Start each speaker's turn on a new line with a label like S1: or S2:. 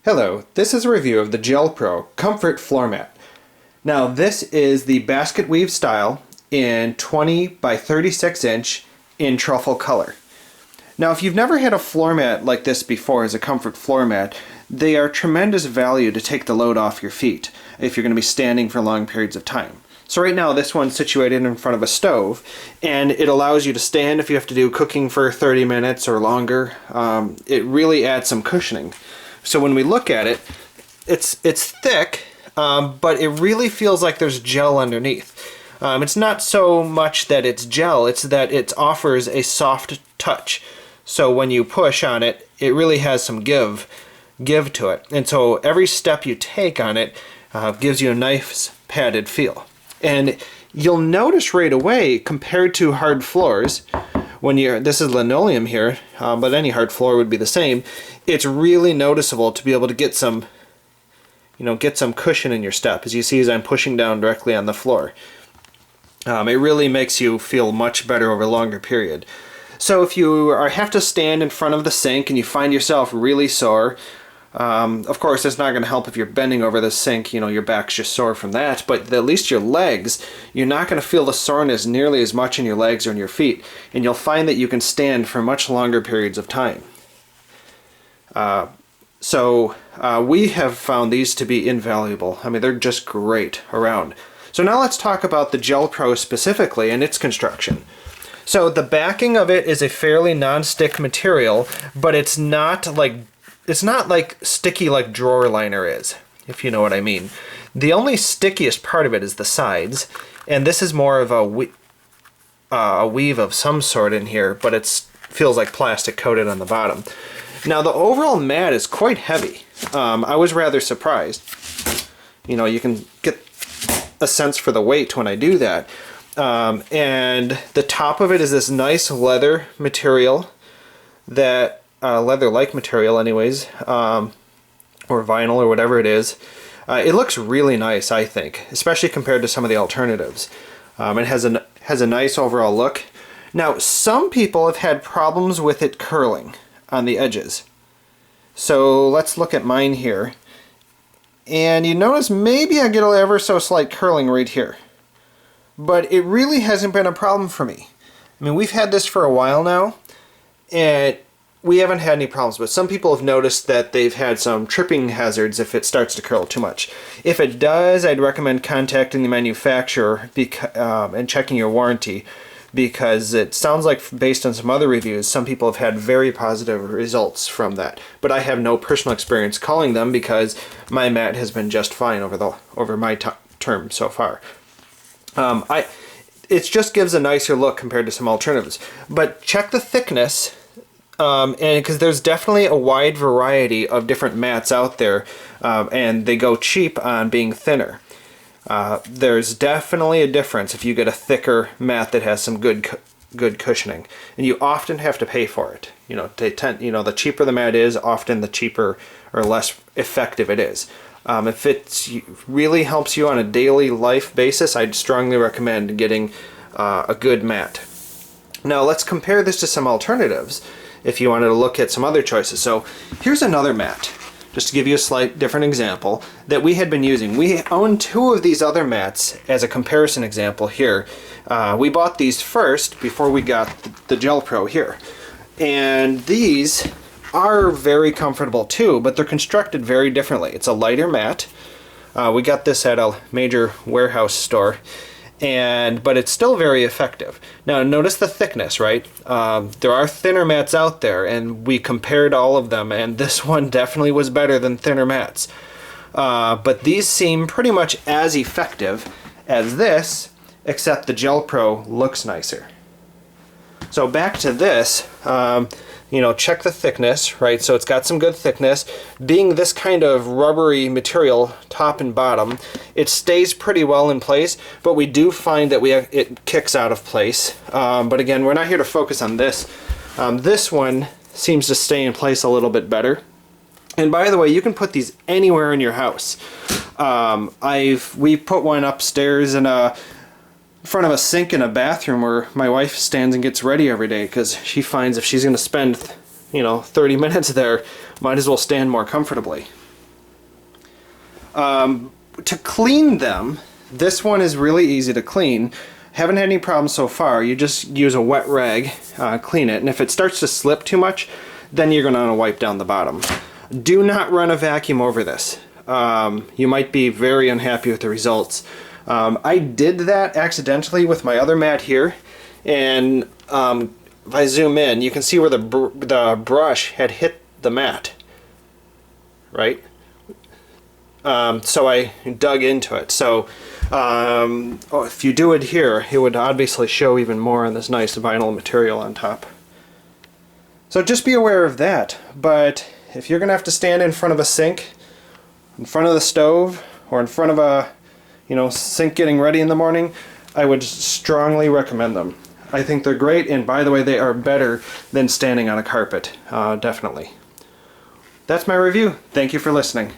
S1: Hello, this is a review of the GelPro Comfort Floor Mat. Now this is the Basketweave style in 20 by 36 inch in Truffle color. Now if you've never had a floor mat like this before as a comfort floor mat, they are tremendous value to take the load off your feet if you're going to be standing for long periods of time. So right now this one's situated in front of a stove, and it allows you to stand if you have to do cooking for 30 minutes or longer. It really adds some cushioning. So when we look at it, it's thick, but it really feels like there's gel underneath. It's not so much that it's gel, it's that it offers a soft touch. So when you push on it, it really has some give to it. And so every step you take on it gives you a nice padded feel. And you'll notice right away, compared to hard floors, this is linoleum here, but any hard floor would be the same, it's really noticeable to be able to get some cushion in your step. As you see, as I'm pushing down directly on the floor. It really makes you feel much better over a longer period. So if you have to stand in front of the sink and you find yourself really sore, of course it's not going to help if you're bending over the sink, your back's just sore from that, but at least your legs, you're not going to feel the soreness nearly as much in your legs or in your feet, and you'll find that you can stand for much longer periods of time. We have found these to be invaluable. I mean, they're just great around. So now let's talk about the GelPro specifically and its construction. So the backing of it is a fairly non-stick material, but it's not like sticky like drawer liner is, if you know what I mean. The only stickiest part of it is the sides, and this is more of a weave of some sort in here, but it feels like plastic coated on the bottom. Now the overall mat is quite heavy. I was rather surprised. You can get a sense for the weight when I do that. And the top of it is this nice leather material, that leather-like material anyways, or vinyl or whatever it is. It looks really nice, I think, especially compared to some of the alternatives. It has a nice overall look. Now some people have had problems with it curling on the edges. So let's look at mine here. And you notice maybe I get an ever so slight curling right here. But it really hasn't been a problem for me. I mean, we've had this for a while now, and we haven't had any problems, but some people have noticed that they've had some tripping hazards if it starts to curl too much. If it does, I'd recommend contacting the manufacturer and checking your warranty, because it sounds like, based on some other reviews, some people have had very positive results from that. But I have no personal experience calling them because my mat has been just fine over my term so far. It just gives a nicer look compared to some alternatives. But check the thickness, and because there's definitely a wide variety of different mats out there, and they go cheap on being thinner. There's definitely a difference if you get a thicker mat that has some good cushioning, and you often have to pay for it. The cheaper the mat is, often the cheaper or less effective it is. If it really helps you on a daily life basis, I'd strongly recommend getting a good mat. Now let's compare this to some alternatives if you wanted to look at some other choices. So here's another mat, just to give you a slight different example, that we had been using. We own two of these other mats as a comparison example here. We bought these first before we got the GelPro here. And these are very comfortable too, but they're constructed very differently. It's a lighter mat. We got this at a major warehouse store, but it's still very effective. Now notice the thickness, right? There are thinner mats out there, and we compared all of them, and this one definitely was better than thinner mats. But these seem pretty much as effective as this, except the GelPro looks nicer. So back to this, check the thickness, right? So it's got some good thickness. Being this kind of rubbery material, top and bottom, it stays pretty well in place, but we do find that it kicks out of place. But again, we're not here to focus on this. This one seems to stay in place a little bit better. And by the way, you can put these anywhere in your house. We put one upstairs in front of a sink in a bathroom where my wife stands and gets ready every day, because she finds if she's going to spend 30 minutes there, might as well stand more comfortably. To clean them, this one is really easy to clean. Haven't had any problems so far. You just use a wet rag, clean it, and if it starts to slip too much, then you're going to want to wipe down the bottom. Do not run a vacuum over this. You might be very unhappy with the results. I did that accidentally with my other mat here, and if I zoom in, you can see where the brush had hit the mat, right? So I dug into it. So if you do it here, it would obviously show even more on this nice vinyl material on top. So just be aware of that. But if you're gonna have to stand in front of a sink, in front of the stove, or in front of a sink getting ready in the morning, I would strongly recommend them. I think they're great, and by the way, they are better than standing on a carpet, definitely. That's my review. Thank you for listening.